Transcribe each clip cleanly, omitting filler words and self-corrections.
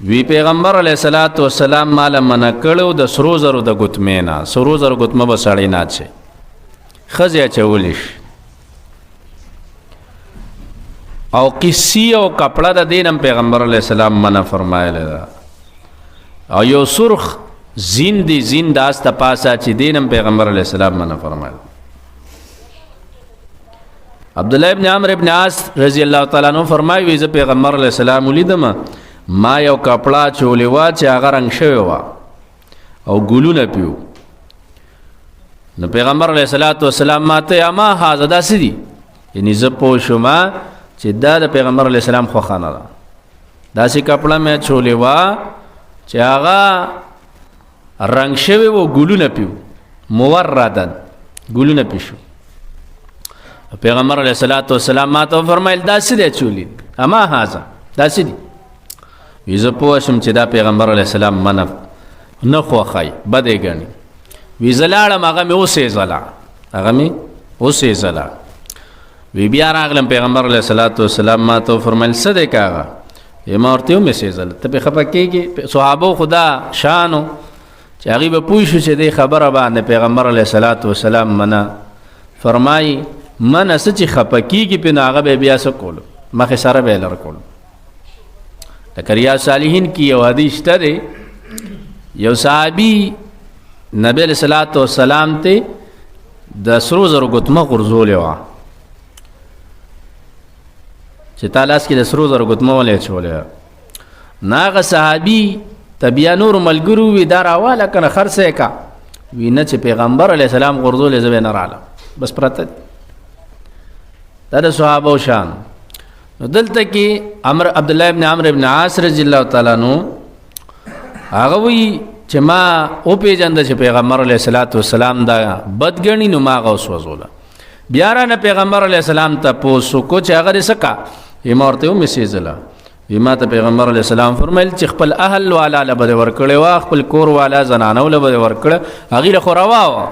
وی پیغمبر علیه الصلاۃ والسلام مال من کړو د سرو زرو د ګتمینا سرو زرو ګتمه به سړی نه چي خزیا چولیش او قصی او کپڑا د دینم پیغمبر علیه السلام منع فرمایله دا او یو سرخ زیندی زیند است پاسا چې دینم پیغمبر علیه السلام منع فرمایله. عبد الله ابن عمرو ابن عاص رضی الله تعالی عنہ فرمایي وی ز پیغمبر علیه السلام ولیدم ما یو کپڑا چولې وا چې هغه رنگ شوی وا او ګلونه پیو نو پیغمبر علیه الصلاۃ والسلام ماته ما هاذا داسدي یعنی ز پو شما چې دا د پیغمبر علیه السلام خو خانه ده داسې کپڑا مې چولې وا چې هغه رنگ شوی و ګلونه پیو موردن ګلونه پیشو. پیغمبر علیه الصلاۃ والسلام ماته فرمایل داسې چولی اما هاذا داسې وی زه پوه شم چې دا پیغمبر علیه السلام منع نه خوښوي بدې ګڼي وی زه لاړم هغه مې اوسېزله وی بیا راغلم پیغمبر علیه الصلاۃ والسلام ماته فرمایل څه دی کاغه ما ورته ومې سېزله ته پې خفه کېږې صحابو خدا شانو چې هغوی به پوه شو چې دې خبره باندې پیغمبر علیه الصلاۃ والسلام منع فرمایي منع څه چې خفه کېږي پې نو هغه به بیا څه کولو مخې سره به یې لر کولو. لکه ریاض صالحین کې یو حدیث شته دی یو صحابي نبی علیه الصلاۃ والسلام ته د سرو زرو ګوتمه غورځولې وه چې تا لاس کې د سرو زرو ګوتمه ولې اچولې نو هغه صحابي ته بیا نورو ملګرو وي دا راواله که نه خرڅه یې کا وي نه چې پیغمبر علیه السلام غورځولې زه به نه رالم بس پرته دا د صحابو شان. نو دلته کې عبد الله ابن عمرو ابن عاص رضی الله تعالی عنہ هغه وی چې ما او پیژند چې پیغمبر علیه الصلاۃ والسلام دا بدګنی نو ما غوس وزوله بیا را نه پیغمبر علیه السلام ته پوسو کو چې هغه سکا یې مورته و میسیزله وی ما ته پیغمبر علیه السلام فرمایل چې خپل اهل والا لبه ورکړې وا خپل کور والا زنانو لبه ورکړه هغه له خوروا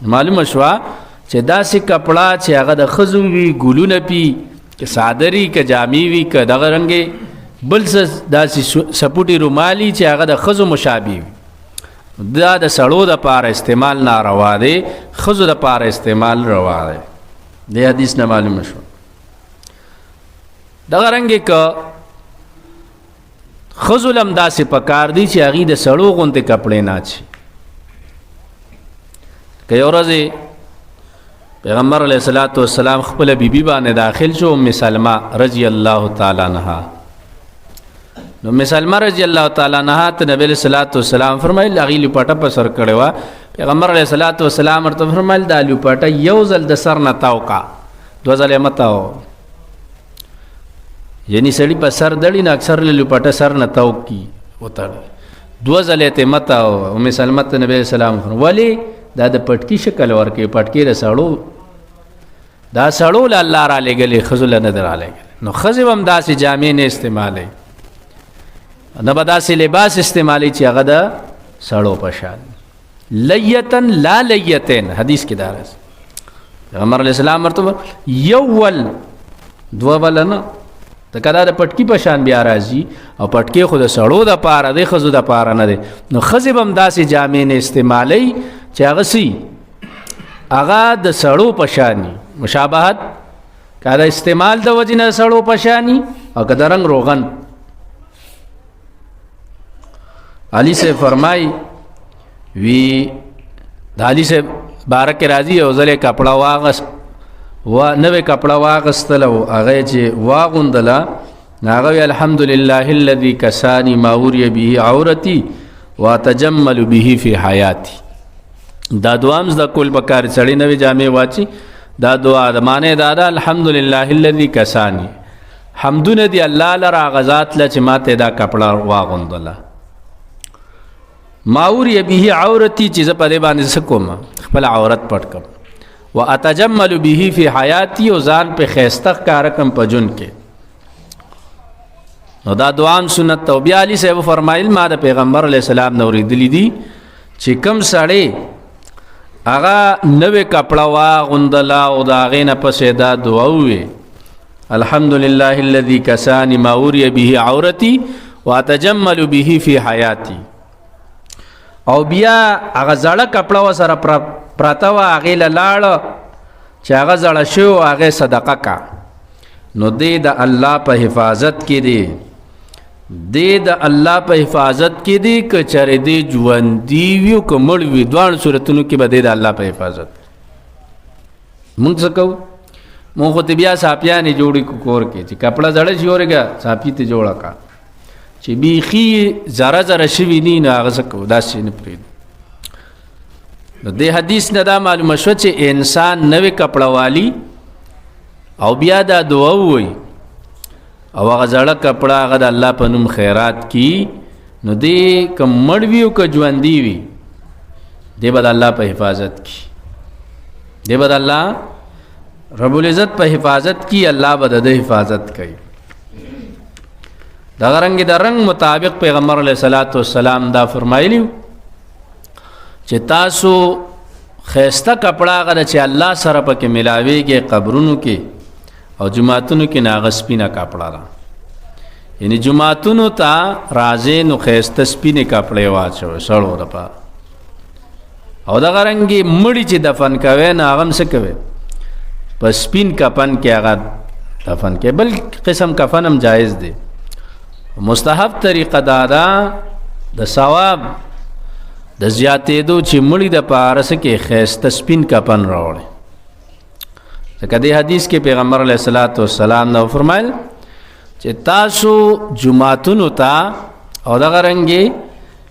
معلومه شو چې داسې کپڑا چې هغه د خزو وی ګلونه پی که صادری که جامی وی که دغه رنګ بل داسې سپوټي رومالی چې هغه د خزو مشابه وي دا د سړو د پاره استعمال ناروا دی خزو د پاره استعمال روا دی د حدیث نه معلومه شو. دغه رنګ که خزو لم داسې پکار دی چې هغې د سړو غوندې کپړې نه اچي. که یو ورځې پیغمبر علیه الصلاۃ والسلام خپل بیبي باندې داخل شو ام سلمہ رضی الله تعالی عنها نو ام سلمہ رضی الله تعالی عنها ته نبی علیہ الصلوۃ والسلام فرمایل هغه لپټه په سر کړي وا پیغمبر علیہ الصلوۃ والسلام ورته فرمایل دا لپټه یو ځل د سر نه تاو کا دو ځله متاو یعنی سړی په سر دړي نه اکثر لپټه سر نه تاو کی وته دو ځله ته متاو ام سلمہ ته نبی علیہ السلام ولی دا د پټکی شکل ورکې پټکی د سړو دا سړو له الله را لګلې خزل نه در لګلې نو خزم هم داسې جامې نه استعمالي نه به داسې لباس استعمالي چې هغه د سړو په شان لیتن لا لیتن حدیث کې دا راځي پیغمبر علیه السلام ورته یو ول دوه ول نه د کدا د پټکی په شان بیا راځي او پټکی خو د سړو د پاره د خزو د پاره نه دی نو خزم هم داسې جامې نه استعمالي چې هغه سي هغه د سړو پشانی مشابهت کله استعمال د وجنه سړو پشانی او کله رنگ روغن. علی سے فرمای وی د علی سے بارک راضی او زله کپڑا واغس و نوې کپڑا واغستل او هغه چې واغوندلا هغه الحمدلله الذي کسانی ما وري به عورتي وتجمل به في حياتي دا دوام ز کول بکار سړی نوې جامې واچي دا دعا د معنی دا ده الحمدلله الذي کسانی حمدونه دی الله لرا غزات ل چې ماته دا کپڑا واغوندلا ماور به عورتي چې په دې باندې سکوم خپل عورت پټ کم واتجمل به في حياتي او ځان په خيسته کارکم پجن کې نو دا دعام سنت توبه علي صاحب فرمایل ما د پیغمبر علی السلام نو ریدلی دي چې کم سړی هغه نوې کپڑا وا غوندلا او دا غینه پسې دا دعا وي الحمدلله الذي كساني ما وري به عورتي واتجمل به فی حیاتی. او بیا هغه زړه کپړه وسره پراته وه، هغې له لاړه چې هغه زړه شوی و هغې صدقه کا. نو دی د الله په حفاظت کې دی، دی د الله په حفاظت کې دی. که چېرې دی ژوندي وي او که مړ وي، دواړو صورتونو کې به دی د الله په حفاظت. مونږ څه کوو؟ مونږ خو ته بیا ساپیانې جوړې کړو کور کې، چې کپړه زړه شي اورېږه ساپي ته جوړه کا، چې بیخي زره زره شوي دي نو هغه څه کوو، داسې نه پرېږدو. نو دې حدیث نه دا معلومه شوه چې انسان نوې کپړه والي او بیا دا دعا ووایي او هغه زړه کپړه هغه د الله په نوم خیرات کی، نو دی که مړ وي او که ژوندي وي دی به د الله په حفاظت کی، دی به د الله رب العزت په حفاظت کی، الله به د ده حفاظت کوي. دغه رنګ د رنګ مطابق پیغمبر علیه الصلاۃ والسلام دا فرمایلی چې تاسو ښایسته کپړه هغه ده چې الله سره پکې ملاویږي قبرونو کې او جماعتونو کې نه هغه سپینه کپړه ده. یعنی جماعتونو ته راځئ نو ښایسته سپینې کپړې واچوئ سړو دپاره. او دغه رنګې مړي چې دفن کوئ نو هغه هم څه کوئ؟ په سپین کفن کې هغه دفن کوئ. بل قسم کفن هم جایز دی. مستحب طریقه دا ده د ثواب د زیاتېدو چې مړي دپاره څه کې ښایسته سپین کفن راوړئ. ځکه دې حدیث کې پیغمبر علیه الصلاۃ والسلام نو فرمایل چې تاسو جماعتونو ته او دغه رنګې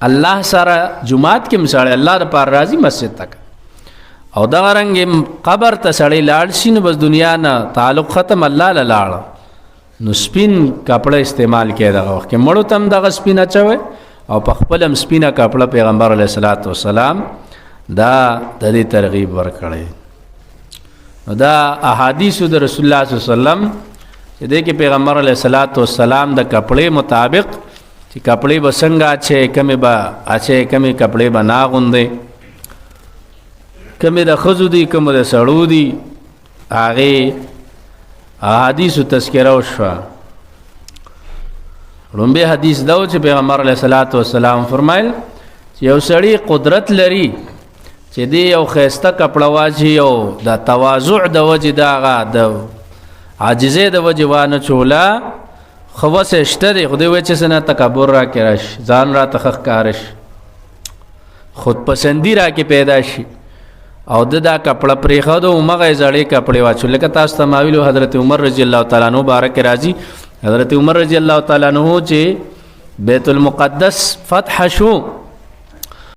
الله سره جماعت کې مساړې الله دپاره راځي مسجد تک، او دغه رنګې قبر ته سړی لاړ شي نو بس دنیا نه تعلق ختم، الله له لاړه. نو سپین کپړه استعمال کړئ دغه وخت کې، مړو ته هم دغه سپین اچوئ او په خپل هم سپینه کپړه پیغمبر علیه الصلاۃ والسلام دا د دې ترغیب ورکړی. دا احادیث د رسول الله صلی الله علیه وسلم چې دې کې پیغمبر علیه الصلاۃ والسلام د کپړې مطابق چې کپړې به څنګه اچې، کمې به اچې، کمې کپړې به نه اغوندې، کمې د ښځو دي کمې د سړو دي، هغې احادیثو تذکره وشوه. لومبی حدیث دا و چې پیغمبر علیه الصلاۃ والسلام فرمایل چې یو سړی قدرت لري چې دی یو ښایسته کپړه واچي او د تواضع د وجې د هغه د عاجزۍ د وجې وانه چوله، خو وس یې شته دی، خدای وایي چې څه نه تکبر راکې راشي، ځان راته ښه ښکاره شي، خودپسندي راکې پیدا شي او د دا کپړه پرېښود او همغه یې زړې کپړې واچو. لکه تاسو ته ما ویلو حضرت عمر رضی الله تعالی عنہ باره کې راځي، حضرت عمر رضی الله تعالی عنہ چې بیت المقدس فتح شو